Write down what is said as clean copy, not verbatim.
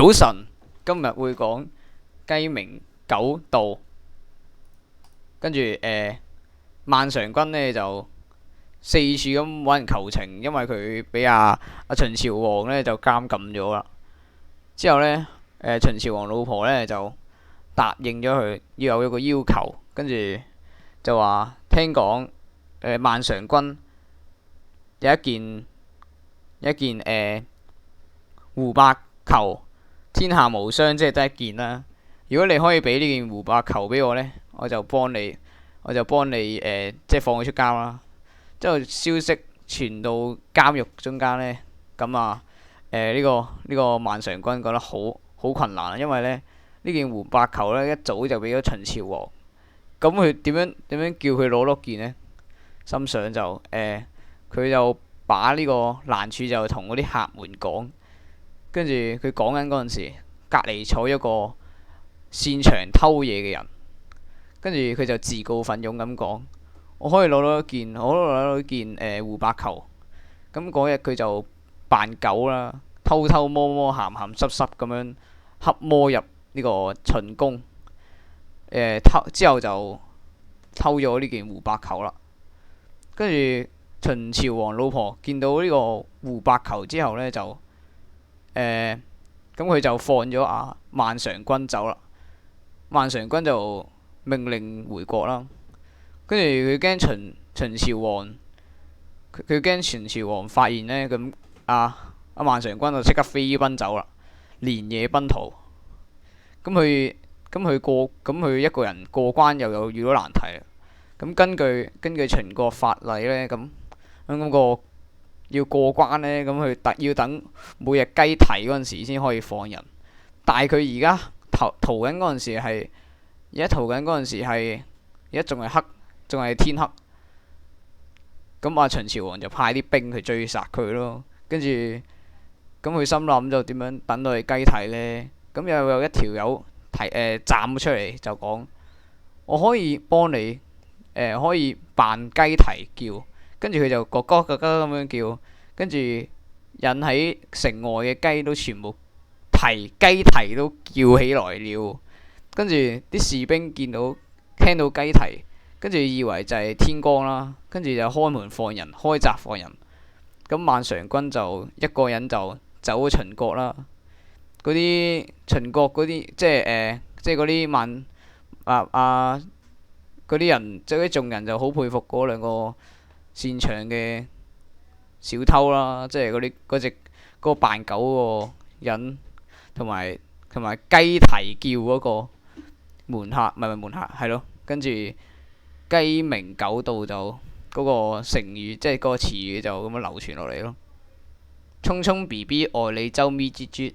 早晨，今日會講雞鳴狗盜，跟住萬常君呢就四處咁揾人求情，因為佢俾阿秦朝王呢就監禁咗啦。之後呢，秦朝王老婆呢就答應咗佢要有一個要求，跟住就話聽講萬常君有一件胡白球，天下無雙，即係得一件啦。如果你可以俾呢件胡白球俾我呢，我就幫你即係放佢出監啦。之後消息傳到監獄中間呢，咁呢個萬常君覺得好困難，因為呢件胡白球呢，一早就俾咗秦朝王，咁佢點樣叫佢攞多件呢？心想就佢就把呢個難處就同嗰啲客門講，跟住佢講緊嗰陣時，隔離坐一個擅長偷嘢嘅人，跟住佢就自告奮勇咁講：我可以攞到一件，我都攞到一件胡白球。咁嗰日佢就扮狗啦，偷偷摸摸、鹹鹹濕濕咁樣黑摸入呢個秦宮，之後就偷咗呢件胡白球啦。跟住秦朝王老婆見到呢個胡白球之後呢，就咁佢就放咗萬常君走啦。萬常君就命令回國啦。跟住佢驚秦朝王，佢驚秦朝王發現呢，咁阿萬常君就即刻飛奔走啦，連夜奔逃。咁佢一個人過關又有遇到難題啦。咁根據秦國法例呢，咁個要過關呢，咁佢要等每日雞啼嗰陣時先可以放人。但係佢而家逃緊嗰陣時係，而家逃緊嗰陣時係，而家仲係黑，仲係天黑。咁秦朝王就派啲兵去追殺佢咯。跟住咁佢心諗就點樣等到佢雞啼呢？咁又有一條友站咗出嚟就講：我可以幫你可以扮雞啼叫。跟住佢就咯咯咯咯咁樣叫，跟住引起城外嘅雞都全部雞啼都叫起來了。跟住啲士兵聽到雞啼，跟住以為就係天光啦，跟住就開門放人，開閘放人。咁萬常君就一個人就走咗秦國啦。嗰啲秦國嗰啲即係嗰啲嗰啲人，即係啲眾人就好佩服嗰兩個擅長嘅小偷啦，即係嗰個扮狗嗰個人，同埋雞啼叫嗰個門客，唔係門客，係咯。跟住雞鳴狗盜就嗰個成語，即係嗰個詞語就咁樣流傳落嚟咯。聰聰 BB 愛你周咪啜啜。